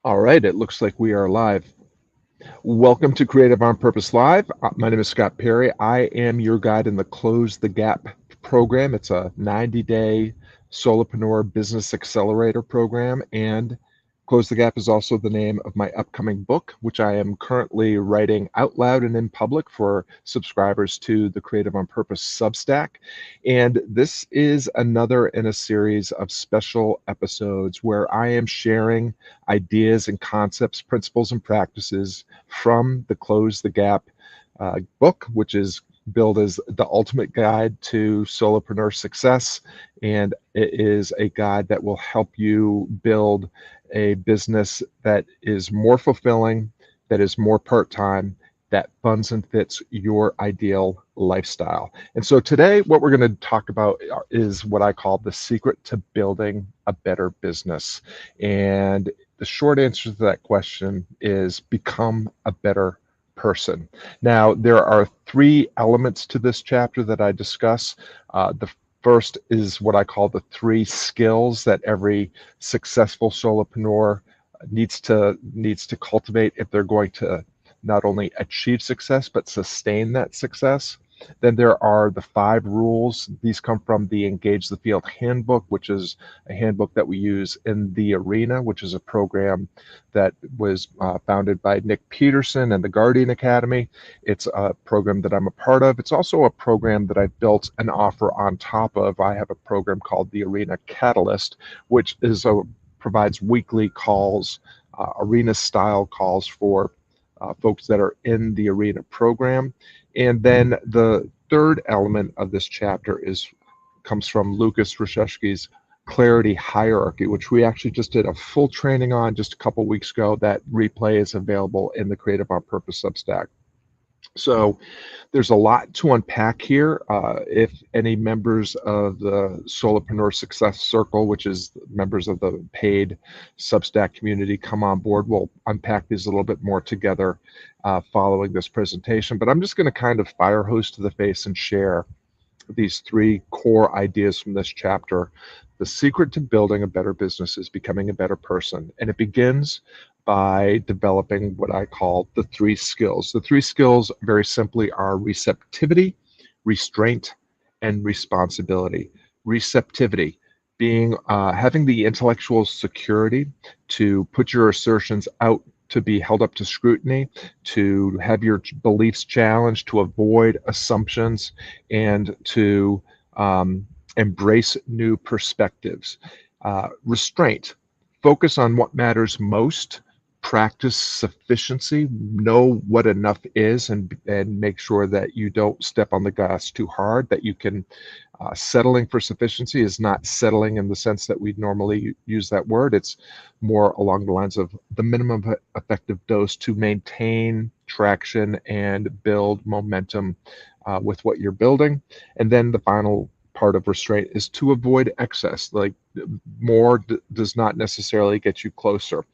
All right, it looks like we are live. Welcome to Creative on Purpose Live. My name is Scott Perry. I am your guide in the Close the Gap program. It's a 90-day solopreneur business accelerator program, and Close the Gap is also the name of my upcoming book, which I am currently writing out loud and in public for subscribers to the Creative on Purpose Substack. And this is another in a series of special episodes where I am sharing ideas and concepts, principles, and practices from the Close the Gap book, which is billed as the ultimate guide to solopreneur success. And it is a guide that will help you build a business that is more fulfilling, that is more part-time, that funds and fits your ideal lifestyle. And so today, what we're going to talk about is what I call the secret to building a better business. And the short answer to that question is become a better person. Now, there are three elements to this chapter that I discuss. The first is what I call the three skills that every successful solopreneur needs to cultivate if they're going to not only achieve success but sustain that success. Then there are the 5 rules. These come from the Engage the Field handbook, which is a handbook that we use in the Arena, which is a program that was founded by Nick Peterson and the Guardian Academy. It's a program that I'm a part of. It's also a program that I've built an offer on top of. I have a program called the Arena Catalyst, which provides weekly calls, arena-style calls for folks that are in the Arena program. And then the third element of this chapter comes from Lucas Rashevsky's Clarity Hierarchy, which we actually just did a full training on just a couple weeks ago. That replay is available in the Creative on Purpose Substack. So there's a lot to unpack here. If any members of the Solopreneur Success Circle, which is members of the paid Substack community, come on board, we'll unpack these a little bit more together following this presentation. But I'm just going to kind of fire hose to the face and share these 3 core ideas from this chapter. The secret to building a better business is becoming a better person. And it begins by developing what I call the 3 skills. The 3 skills, very simply, are receptivity, restraint, and responsibility. Receptivity being having the intellectual security to put your assertions out to be held up to scrutiny, to have your beliefs challenged, to avoid assumptions, and to embrace new perspectives. Restraint, focus on what matters most, practice sufficiency, know what enough is, and make sure that you don't step on the gas too hard, that you can settling for sufficiency is not settling in the sense that we normally use that word. It's more along the lines of the minimum effective dose to maintain traction and build momentum with what you're building. And then the final part of restraint is to avoid excess. Like more does not necessarily get you closer.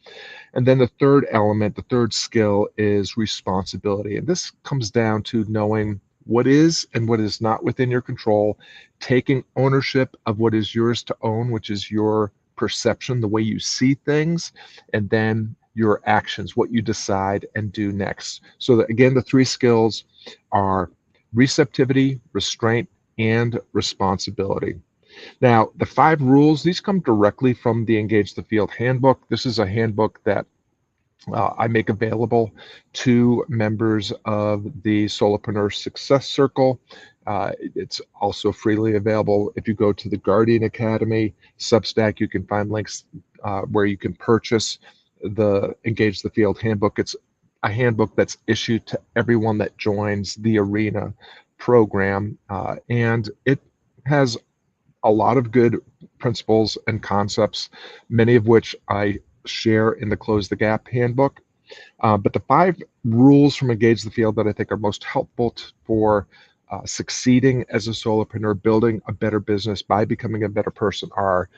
And then the third element, the third skill, is responsibility. And this comes down to knowing what is and what is not within your control, taking ownership of what is yours to own, which is your perception, the way you see things, and then your actions, what you decide and do next. So that, again, the 3 skills are receptivity, restraint, and responsibility. Now, the 5 rules, these come directly from the Engage the Field handbook. This is a handbook that I make available to members of the Solopreneur Success Circle. It's also freely available. If you go to the Guardian Academy Substack, you can find links where you can purchase the Engage the Field handbook. It's a handbook that's issued to everyone that joins the Arena program, and it has a lot of good principles and concepts, many of which I share in the Close the Gap handbook. But the 5 rules from Engage the Field that I think are most helpful for succeeding as a solopreneur, building a better business by becoming a better person, are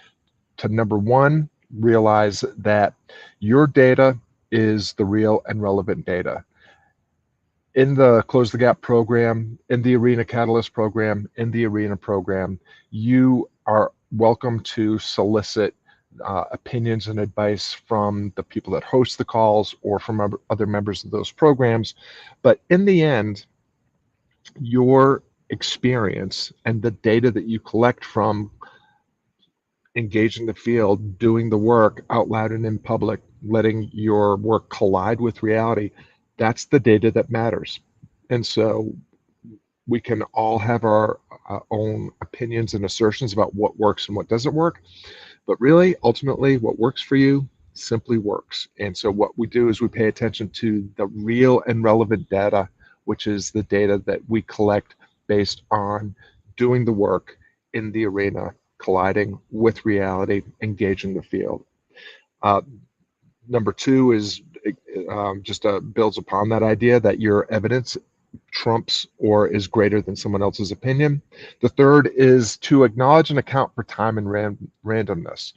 to, number 1, realize that your data is the real and relevant data. In the Close the Gap program, in the Arena Catalyst program, in the Arena program, you are welcome to solicit opinions and advice from the people that host the calls or from other members of those programs. But in the end, your experience and the data that you collect from engaging the field, doing the work out loud and in public, letting your work collide with reality, that's the data that matters. And so we can all have our own opinions and assertions about what works and what doesn't work. But really, ultimately, what works for you simply works. And so what we do is we pay attention to the real and relevant data, which is the data that we collect based on doing the work in the arena, colliding with reality, engaging the field. Number two is just builds upon that idea that your evidence trumps or is greater than someone else's opinion. The third is to acknowledge and account for time and randomness.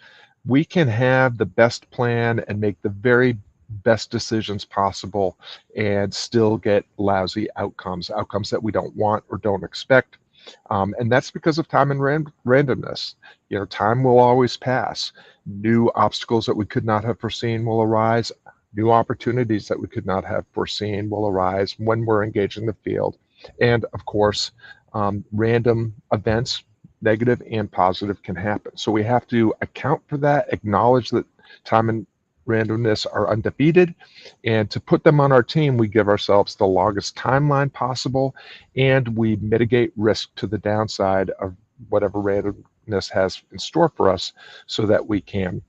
We can have the best plan and make the very best decisions possible and still get lousy outcomes that we don't want or don't expect. And that's because of time and randomness. You know, time will always pass. New obstacles that we could not have foreseen will arise. New opportunities that we could not have foreseen will arise when we're engaging the field. And of course, random events, negative and positive, can happen. So we have to account for that, acknowledge that time and randomness are undefeated, and to put them on our team, we give ourselves the longest timeline possible, and we mitigate risk to the downside of whatever randomness has in store for us so that we can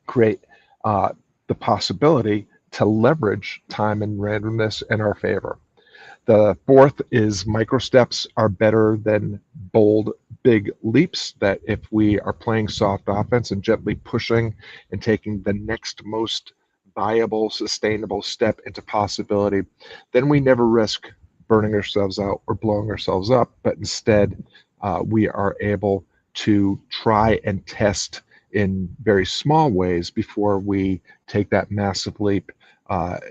create the possibility to leverage time and randomness in our favor. The fourth is micro steps are better than bold, big leaps. That if we are playing soft offense and gently pushing and taking the next most viable, sustainable step into possibility, then we never risk burning ourselves out or blowing ourselves up, but instead we are able to try and test in very small ways before we take that massive leap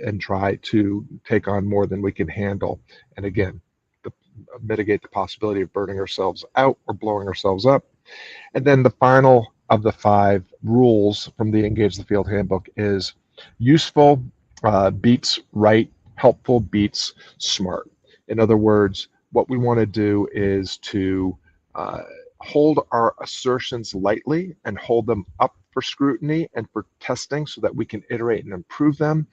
and try to take on more than we can handle. And again, mitigate the possibility of burning ourselves out or blowing ourselves up. And then the final of the 5 rules from the Engage the Field handbook is useful beats right, helpful beats smart. In other words, what we want to do is to hold our assertions lightly and hold them up for scrutiny and for testing so that we can iterate and improve them.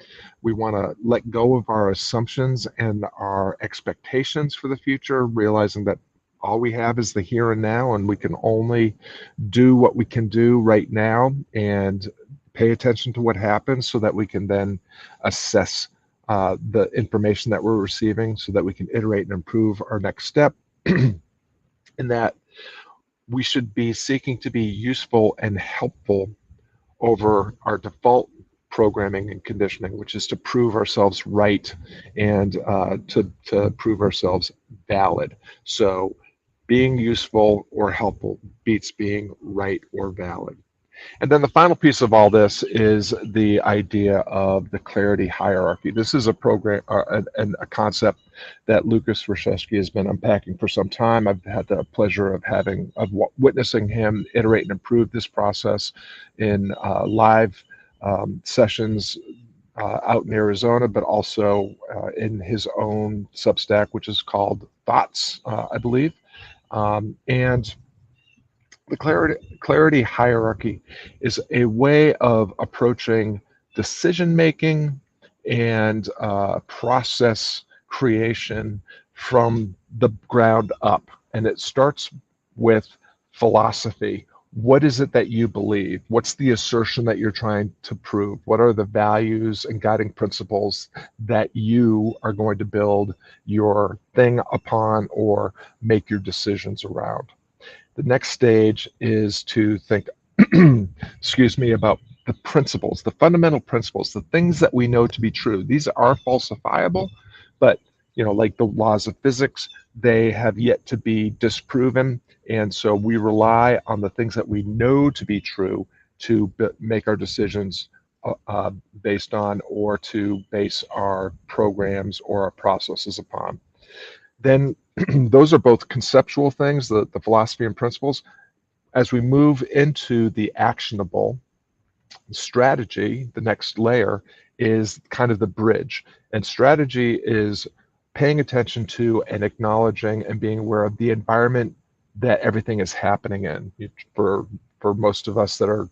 We want to let go of our assumptions and our expectations for the future, realizing that all we have is the here and now, and we can only do what we can do right now and pay attention to what happens so that we can then assess the information that we're receiving so that we can iterate and improve our next step. And that we should be seeking to be useful and helpful over our default programming and conditioning, which is to prove ourselves right and to prove ourselves valid. So being useful or helpful beats being right or valid. And then the final piece of all this is the idea of the clarity hierarchy. This is a program and a concept that Lucas Rashevsky has been unpacking for some time. I've had the pleasure of witnessing him iterate and improve this process in live sessions out in Arizona, but also in his own Substack, which is called Thoughts, I believe. And the clarity hierarchy is a way of approaching decision making and process creation from the ground up. And it starts with philosophy. What is it that you believe? What's the assertion that you're trying to prove? What are the values and guiding principles that you are going to build your thing upon or make your decisions around? The next stage is to think, excuse me, about the principles, the fundamental principles, the things that we know to be true. These are falsifiable, but like the laws of physics, they have yet to be disproven. And so we rely on the things that we know to be true to make our decisions based on, or to base our programs or our processes upon. Then those are both conceptual things, the philosophy and principles. As we move into the actionable, Strategy, the next layer, is kind of the bridge. And strategy is paying attention to and acknowledging and being aware of the environment that everything is happening in. For most of us that are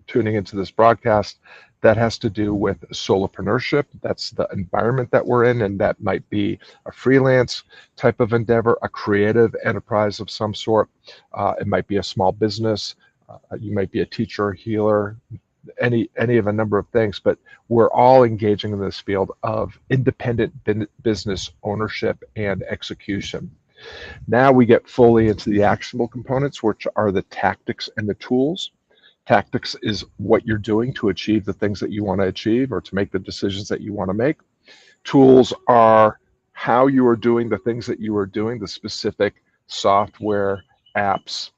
tuning into this broadcast, that has to do with solopreneurship. That's the environment that we're in, and that might be a freelance type of endeavor, a creative enterprise of some sort. It might be a small business. You might be a teacher, healer, any of a number of things, but we're all engaging in this field of independent business ownership and execution. Now we get fully into the actionable components, which are the tactics and the tools. Tactics is what you're doing to achieve the things that you want to achieve or to make the decisions that you want to make. Tools are how you are doing the things that you are doing, the specific software, apps,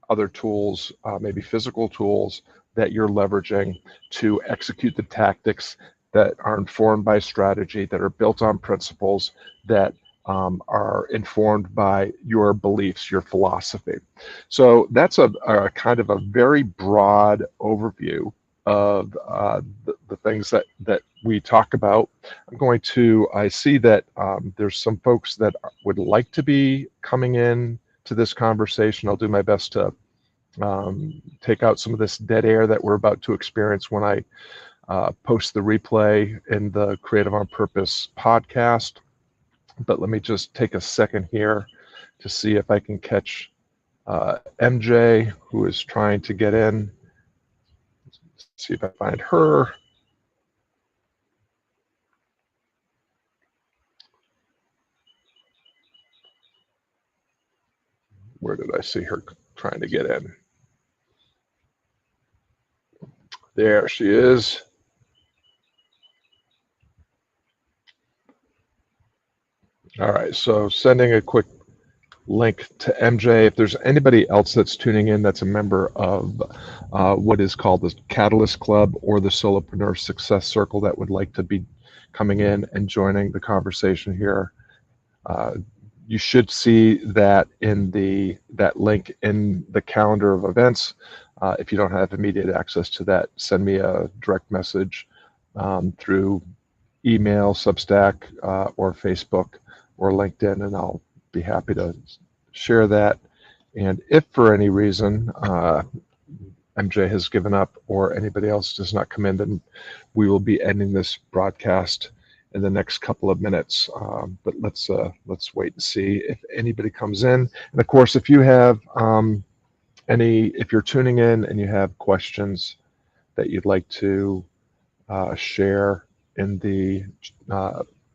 other tools, maybe physical tools that you're leveraging to execute the tactics that are informed by strategy, that are built on principles, that are informed by your beliefs, your philosophy. So that's a kind of a very broad overview of the things that we talk about. I see that there's some folks that would like to be coming in to this conversation. I'll do my best to take out some of this dead air that we're about to experience when I post the replay in the Creative on Purpose podcast. But let me just take a second here to see if I can catch MJ, who is trying to get in. Let's see if I find her. Where did I see her trying to get in? There she is. All right, so sending a quick link to MJ. If there's anybody else that's tuning in that's a member of what is called the Catalyst Club or the Solopreneur Success Circle that would like to be coming in and joining the conversation here, you should see that in that link in the calendar of events. If you don't have immediate access to that, send me a direct message through email, Substack, or Facebook or LinkedIn, and I'll be happy to share that. And if for any reason MJ has given up or anybody else does not come in, then we will be ending this broadcast in the next couple of minutes. But let's wait and see if anybody comes in. And of course, if you have if you're tuning in and you have questions that you'd like to share in the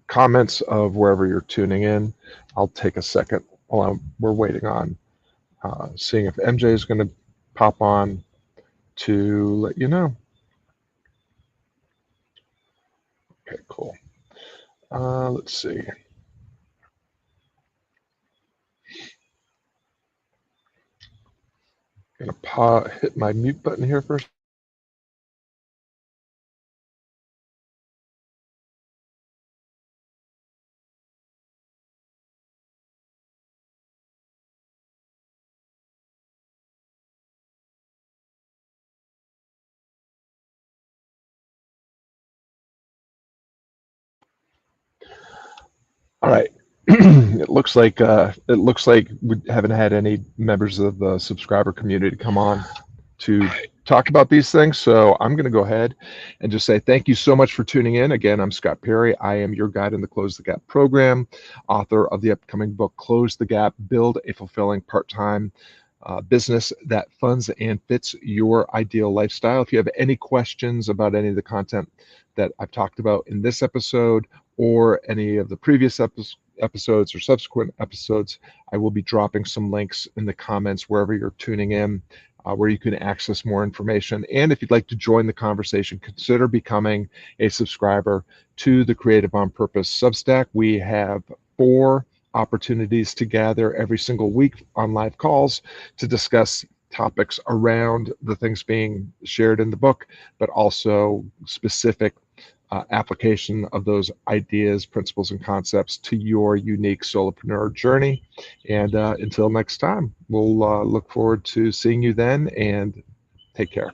comments of wherever you're tuning in, I'll take a second while we're waiting on seeing if MJ is going to pop on to let you know. Okay, cool. Let's see. I'm going to hit my mute button here first. All right. It looks like we haven't had any members of the subscriber community come on to talk about these things. So I'm going to go ahead and just say thank you so much for tuning in. Again, I'm Scott Perry. I am your guide in the Close the Gap program, author of the upcoming book, Close the Gap, Build a Fulfilling Part-Time Business that Funds and Fits Your Ideal Lifestyle. If you have any questions about any of the content that I've talked about in this episode or any of the previous episodes or subsequent episodes, I will be dropping some links in the comments wherever you're tuning in, where you can access more information. And if you'd like to join the conversation, consider becoming a subscriber to the Creative on Purpose Substack. We have 4 opportunities to gather every single week on live calls to discuss topics around the things being shared in the book, but also specific application of those ideas, principles, and concepts to your unique solopreneur journey. And until next time, we'll look forward to seeing you then, and take care.